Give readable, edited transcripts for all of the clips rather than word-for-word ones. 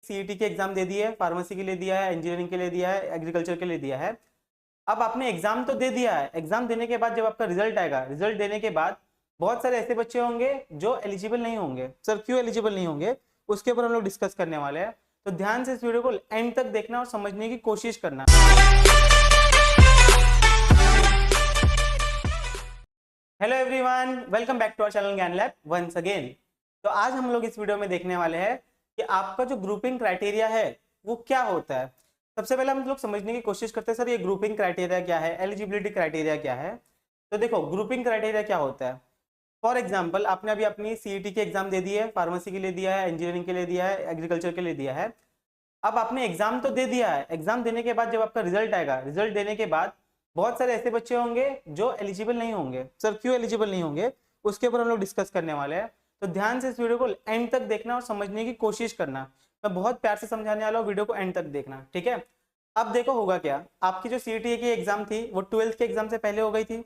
CET के exam दे दिए, pharmacy के लिए दिया है, इंजीनियरिंग के लिए दिया है, एग्रीकल्चर के लिए दिया है। अब आपने एग्जाम तो दे दिया है, एग्जाम देने के बाद जब आपका रिजल्ट आएगा, रिजल्ट देने के बाद बहुत सारे ऐसे बच्चे होंगे जो एलिजिबल नहीं होंगे। सर क्यों एलिजिबल नहीं होंगे, उसके ऊपर हम लोग डिस्कस करने वाले हैं। तो ध्यान से इस वीडियो को एंड तक देखना और समझने की कोशिश करना। Hello everyone, welcome back to our channel Gyan lab once again. तो आज हम लोग इस वीडियो में देखने वाले हैं कि आपका जो ग्रुपिंग क्राइटेरिया है वो क्या होता है। सबसे पहले हम लोग समझने की कोशिश करते हैं सर ये ग्रुपिंग क्राइटेरिया क्या है, एलिजिबिलिटी क्राइटेरिया क्या है। तो देखो ग्रुपिंग क्राइटेरिया क्या होता है। फॉर एग्जाम्पल आपने अभी अपनी सीईटी की एग्जाम दे दी है, फार्मेसी के लिए दिया है, इंजीनियरिंग के लिए दिया है, एग्रीकल्चर के लिए दिया है। अब आपने एग्जाम तो दे दिया है, एग्जाम देने के बाद जब आपका रिजल्ट आएगा, रिजल्ट देने के बाद बहुत सारे ऐसे बच्चे होंगे जो एलिजिबल नहीं होंगे। सर क्यों एलिजिबल नहीं होंगे, उसके ऊपर हम लोग डिस्कस करने वाले हैं। तो ध्यान से इस वीडियो को एंड तक देखना और समझने की कोशिश करना। मैं बहुत प्यार से समझाने वाला हूँ, वीडियो को एंड तक देखना, ठीक है। अब देखो होगा क्या, आपकी जो सीईटी की एग्जाम थी वो 12th के एग्जाम से पहले हो गई थी।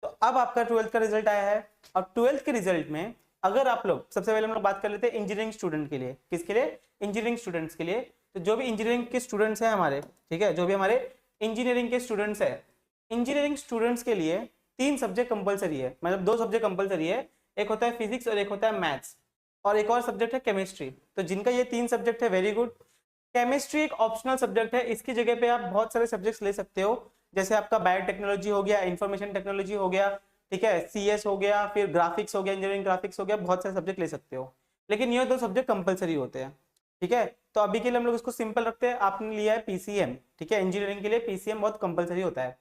तो अब आपका 12th का रिजल्ट आया है और 12th के रिजल्ट में अगर आप लोग, सबसे पहले हम लोग बात कर लेते हैं इंजीनियरिंग स्टूडेंट के लिए। किसके लिए? इंजीनियरिंग स्टूडेंट्स के लिए। तो जो भी इंजीनियरिंग के स्टूडेंट्स हैं हमारे, ठीक है, जो भी हमारे इंजीनियरिंग के स्टूडेंट्स है, इंजीनियरिंग स्टूडेंट्स के लिए 3 सब्जेक्ट कंपलसरी है, मतलब 2 सब्जेक्ट कंपलसरी है। एक होता है फिजिक्स और एक होता है मैथ्स, और एक और सब्जेक्ट है केमिस्ट्री। तो जिनका ये 3 सब्जेक्ट है, वेरी गुड। केमिस्ट्री एक ऑप्शनल सब्जेक्ट है, इसकी जगह पे आप बहुत सारे सब्जेक्ट्स ले सकते हो, जैसे आपका बायोटेक्नोलॉजी हो गया, इंफॉर्मेशन टेक्नोलॉजी हो गया, ठीक है, सीएस हो गया, फिर ग्राफिक्स हो गया, इंजीनियरिंग ग्राफिक्स हो गया, बहुत सारे सब्जेक्ट ले सकते हो। लेकिन ये 2 सब्जेक्ट कंपलसरी होते हैं, ठीक है। तो अभी के लिए हम लोग इसको सिंपल रखते हैं। आपने लिया है पीसीएम, ठीक है, इंजीनियरिंग के लिए पीसीएम बहुत कंपलसरी होता है।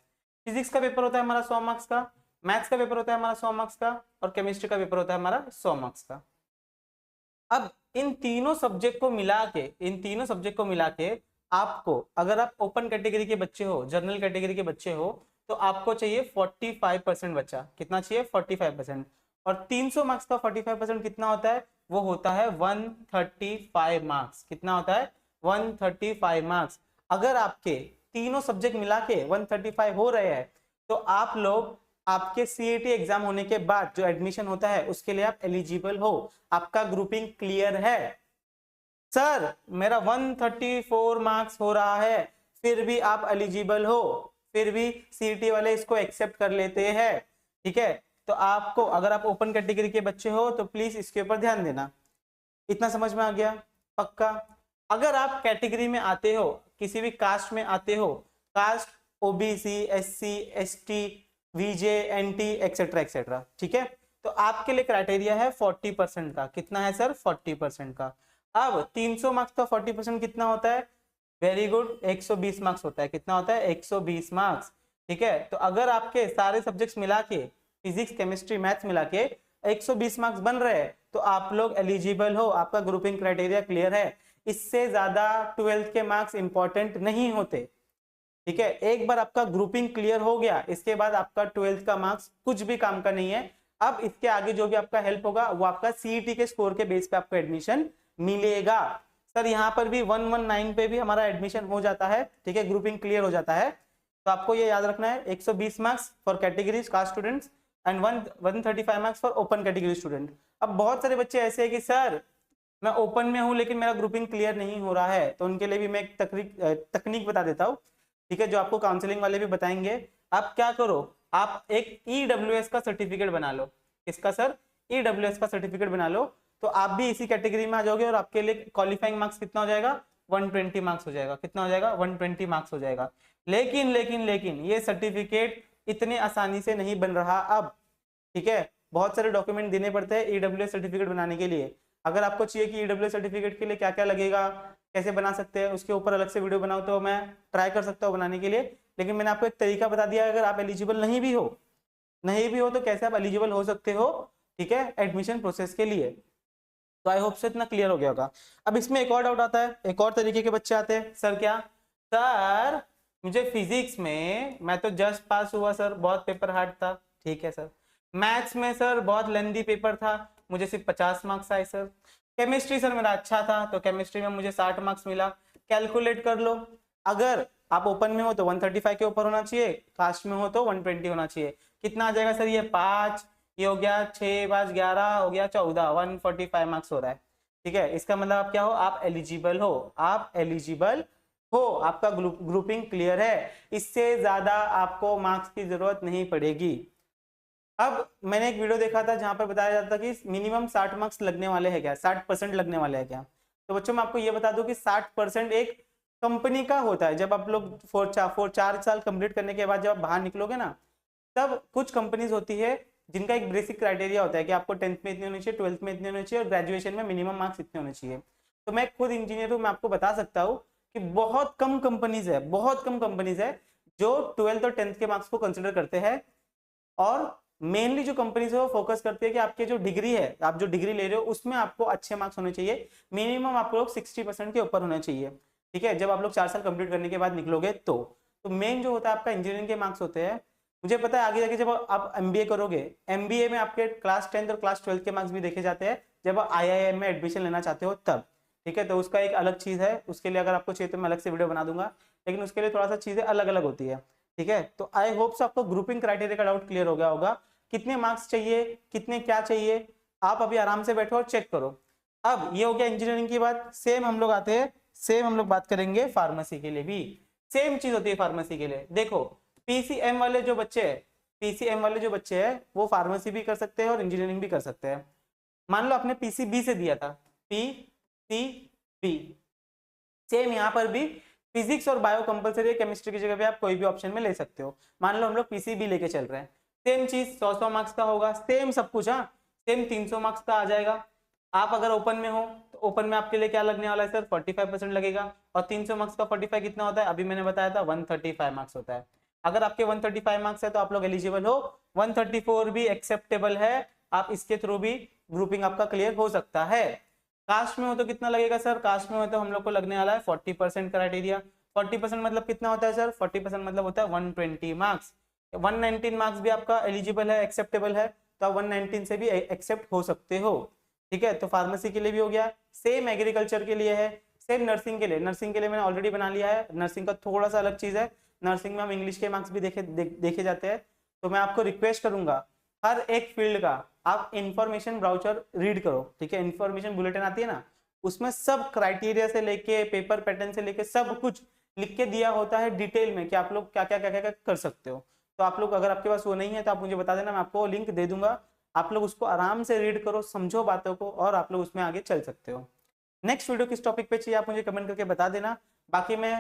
फिजिक्स का पेपर होता है हमारा 100 मार्क्स का, मैथ्स का पेपर होता है हमारा 100 मार्क्स का, और केमिस्ट्री का पेपर होता है हमारा 100 मार्क्स का। अब इन तीनों सब्जेक्ट को मिला के आपको, अगर आप ओपन कैटेगरी के बच्चे हो, जनरल कैटेगरी के बच्चे हो, तो आपको चाहिए 45% बच्चा। कितना चाहिए? 45%। और 300 मार्क्स का 45% कितना होता है? वो होता है 135 मार्क्स। कितना होता है? 135 मार्क्स। अगर आपके तीनों सब्जेक्ट मिला के 135 हो रहे हैं तो आप लोग, आपके सीईटी एग्जाम होने के बाद जो एडमिशन होता है उसके लिए आप एलिजिबल हो, आपका ग्रुपिंग क्लियर है। सर मेरा 134 मार्क्स हो रहा है, फिर भी आप एलिजिबल हो, फिर भी सीईटी वाले इसको एक्सेप्ट कर लेते हैं, ठीक है। तो आपको, अगर आप ओपन कैटेगरी के बच्चे हो तो प्लीज इसके ऊपर ध्यान देना। इतना समझ में आ गया? पक्का? अगर आप कैटेगरी में आते हो, किसी भी कास्ट में आते हो, कास्ट ओबीसी, एससी, एसटी, वीजे, एनटी, एक्सेट्रा एक्सेट्रा, ठीक है, तो आपके लिए क्राइटेरिया है 40% का। कितना है सर? 40% का। अब 300 मार्क्स का 40% कितना होता है? वेरी गुड, 120 मार्क्स होता है। कितना होता है? 120 मार्क्स, ठीक है। तो अगर आपके सारे सब्जेक्ट्स मिला के, फिजिक्स, केमिस्ट्री, मैथ्स मिला के 120 मार्क्स बन रहे हैं तो आप लोग एलिजिबल हो, आपका ग्रुपिंग क्राइटेरिया क्लियर है। इससे ज्यादा 12th के मार्क्स इंपॉर्टेंट नहीं होते, ठीक है। एक बार आपका ग्रुपिंग क्लियर हो गया, इसके बाद आपका 12th का मार्क्स कुछ भी काम का नहीं है। अब इसके आगे जो भी आपका हेल्प होगा वो आपका सीईटी के स्कोर के बेस पे आपको एडमिशन मिलेगा। सर यहाँ पर भी 119 पे भी हमारा एडमिशन हो जाता है, ठीक है, ग्रुपिंग क्लियर हो जाता है। तो आपको ये याद रखना है, 120 marks for categories caste students and 135 marks for open category student. अब बहुत सारे बच्चे ऐसे हैं कि सर मैं ओपन में हूं लेकिन मेरा ग्रुपिंग क्लियर नहीं हो रहा है, तो उनके लिए भी मैं एक तकनीक बता देता हूँ, ठीक है, जो आपको काउंसलिंग वाले भी बताएंगे। आप क्या करो, आप एक ईडब्ल्यूएस का सर्टिफिकेट बना लो। किसका सर? ईडब्ल्यूएस का सर्टिफिकेट बना लो, तो आप भी इसी कैटेगरी में आ जाओगे और आपके लिए क्वालिफाइंग मार्क्स कितना हो जाएगा? 120 मार्क्स हो जाएगा। कितना हो जाएगा? 120 मार्क्स हो जाएगा। लेकिन ये सर्टिफिकेट इतने आसानी से नहीं बन रहा अब, ठीक है, बहुत सारे डॉक्यूमेंट देने पड़ते हैं ईडब्ल्यूएस सर्टिफिकेट बनाने के लिए। अगर आपको चाहिए कि ईडब्ल्यूएस सर्टिफिकेट के लिए क्या क्या लगेगा, कैसे बना सकते हैं, उसके ऊपर अलग से वीडियो बनाओ तो मैं ट्राई कर सकता हूँ बनाने के लिए। लेकिन मैंने आपको एक तरीका बता दिया, अगर आप एलिजिबल नहीं भी हो तो कैसे आप एलिजिबल हो सकते हो, ठीक है, एडमिशन प्रोसेस के लिए। तो आई होप से इतना क्लियर हो गया होगा। अब इसमें एक और डाउट आता है, एक और तरीके के बच्चे आते हैं, सर क्या? सर मुझे फिजिक्स में, मैं तो जस्ट पास हुआ सर, बहुत पेपर हार्ड था, ठीक है सर। मैथ्स में सर बहुत लेंदी पेपर था, मुझे सिर्फ 50 मार्क्स आए सर। केमिस्ट्री सर मेरा अच्छा था तो केमिस्ट्री में मुझे 60 मार्क्स मिला। कैलकुलेट कर लो, अगर आप ओपन में हो तो 135 के ऊपर होना चाहिए, कास्ट में हो तो 120 होना चाहिए। कितना आ जाएगा सर? ये 5, ये हो गया 6, 5, 11 हो गया 14, 145 मार्क्स हो रहा है। ठीक है, इसका मतलब आप क्या हो, आप एलिजिबल हो, आप एलिजिबल हो, आपका ग्रुपिंग क्लियर है, इससे ज्यादा आपको मार्क्स की जरूरत नहीं पड़ेगी। अब मैंने एक वीडियो देखा था जहां पर बताया जाता था कि मिनिमम 60 मार्क्स लगने वाले हैं क्या, 60% लगने वाले हैं क्या। तो बच्चों मैं आपको ये बता दूं कि 60% एक कंपनी का होता है। जब आप लोग 4 साल कंप्लीट करने के बाद जब आप बाहर निकलोगे ना, तब कुछ कंपनीज होती है जिनका एक बेसिक क्राइटेरिया होता है कि आपको 10th में इतने होने चाहिए, 12th में इतने होने चाहिए और ग्रेजुएशन में मिनिमम मार्क्स इतने होने चाहिए। तो मैं खुद इंजीनियर हूँ, मैं आपको बता सकता हूँ कि बहुत कम कंपनीज है, बहुत कम कंपनीज है जो 12th और 10th के मार्क्स को कंसिडर करते हैं। और मेनली जो कंपनीज है वो फोकस करती है कि आपके जो डिग्री है, आप जो डिग्री ले रहे हो उसमें आपको अच्छे मार्क्स होने चाहिए, मिनिमम आप लोग 60% के ऊपर होने चाहिए। ठीक है, जब आप लोग 4 साल कंप्लीट करने के बाद निकलोगे तो मेन जो होता है आपका इंजीनियरिंग के मार्क्स होते हैं। मुझे पता है आगे जाके जब आप एमबीए करोगे, एमबीए में आपके क्लास 10th और क्लास 12th के मार्क्स भी देखे जाते हैं जब आप आईआईएम में एडमिशन लेना चाहते हो तब। ठीक है, तो उसका एक अलग चीज है, उसके लिए अगर आपको चाहिए तो मैं अलग से वीडियो बना दूंगा, लेकिन उसके लिए थोड़ा सा चीजें अलग अलग होती है। ठीक है, तो आई होप सो आपको ग्रुपिंग क्राइटेरिया का डाउट क्लियर हो गया होगा, कितने मार्क्स चाहिए, कितने क्या चाहिए, आप अभी आराम से बैठो और चेक करो। अब ये हो गया इंजीनियरिंग की बात। सेम हम लोग आते हैं, सेम हम लोग बात करेंगे फार्मेसी के लिए भी। सेम चीज होती है फार्मेसी के लिए। देखो पीसीएम वाले जो बच्चे हैं, पीसीएम वाले जो बच्चे हैं वो फार्मेसी भी कर सकते हैं और इंजीनियरिंग भी कर सकते हैं। मान लो आपने पीसीबी से दिया था, पीसीबी, सेम यहाँ पर भी फिजिक्स और बायो कंपलसरी है, केमिस्ट्री की जगह पे आप कोई भी ऑप्शन में ले सकते हो। मान लो हम लोग पीसीबी लेके चल रहे हैं, सेम चीज 100 मार्क्स का होगा, सेम सब कुछ, हाँ सेम 300 मार्क्स का आ जाएगा। आप अगर ओपन में हो तो ओपन में आपके लिए क्या लगने वाला है सर, 45% लगेगा। और 300 मार्क्स का 45 कितना होता है, अभी मैंने बताया था 135 मार्क्स होता है। अगर आपके 135 मार्क्स है तो आप लोग एलिजिबल हो, 134 भी एक्सेप्टेबल है, आप इसके थ्रू भी ग्रुपिंग आपका क्लियर हो सकता है। कास्ट में हो तो कितना लगेगा सर, कास्ट में हो तो हम लोग को लगने वाला है 40% क्राइटेरिया। 40% मतलब कितना होता है सर, 40% मतलब होता है 120 मार्क्स। 119 मार्क्स भी आपका एलिजिबल है, एक्सेप्टेबल है, तो आप 119 से भी एक्सेप्ट हो सकते हो। ठीक है, तो फार्मेसी के लिए भी हो गया, सेम एग्रीकल्चर के लिए है, सेम नर्सिंग के लिए। नर्सिंग के लिए मैंने ऑलरेडी बना लिया है, नर्सिंग का थोड़ा सा अलग चीज है, नर्सिंग में हम इंग्लिश के मार्क्स भी देखे जाते हैं। तो मैं आपको रिक्वेस्ट करूंगा हर एक फील्ड का आप इंफॉर्मेशन ब्राउचर रीड करो। ठीक है, इंफॉर्मेशन बुलेटिन आती है ना, उसमें सब क्राइटेरिया से लेके पेपर पैटर्न से लेके सब कुछ लिख के दिया होता है डिटेल में कि आप लोग क्या क्या क्या क्या कर सकते हो। तो आप लोग अगर आपके पास वो नहीं है तो आप मुझे बता देना, मैं आपको लिंक दे दूंगा, आप लोग उसको आराम से रीड करो, समझो बातों को और आप लोग उसमें आगे चल सकते हो। नेक्स्ट वीडियो किस टॉपिक पे चाहिए आप मुझे कमेंट करके बता देना। बाकी मैं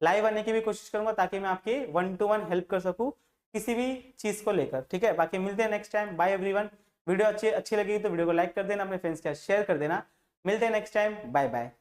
लाइव आने की भी कोशिश करूंगा ताकि मैं आपकी 1-to-1 हेल्प कर सकूं किसी भी चीज को लेकर। ठीक है, बाकी मिलते हैं next time, bye everyone. Video अच्छी लगी तो वीडियो को लाइक कर देना, अपने फ्रेंड्स के साथ शेयर कर देना। मिलते हैं नेक्स्ट टाइम, बाय बाय।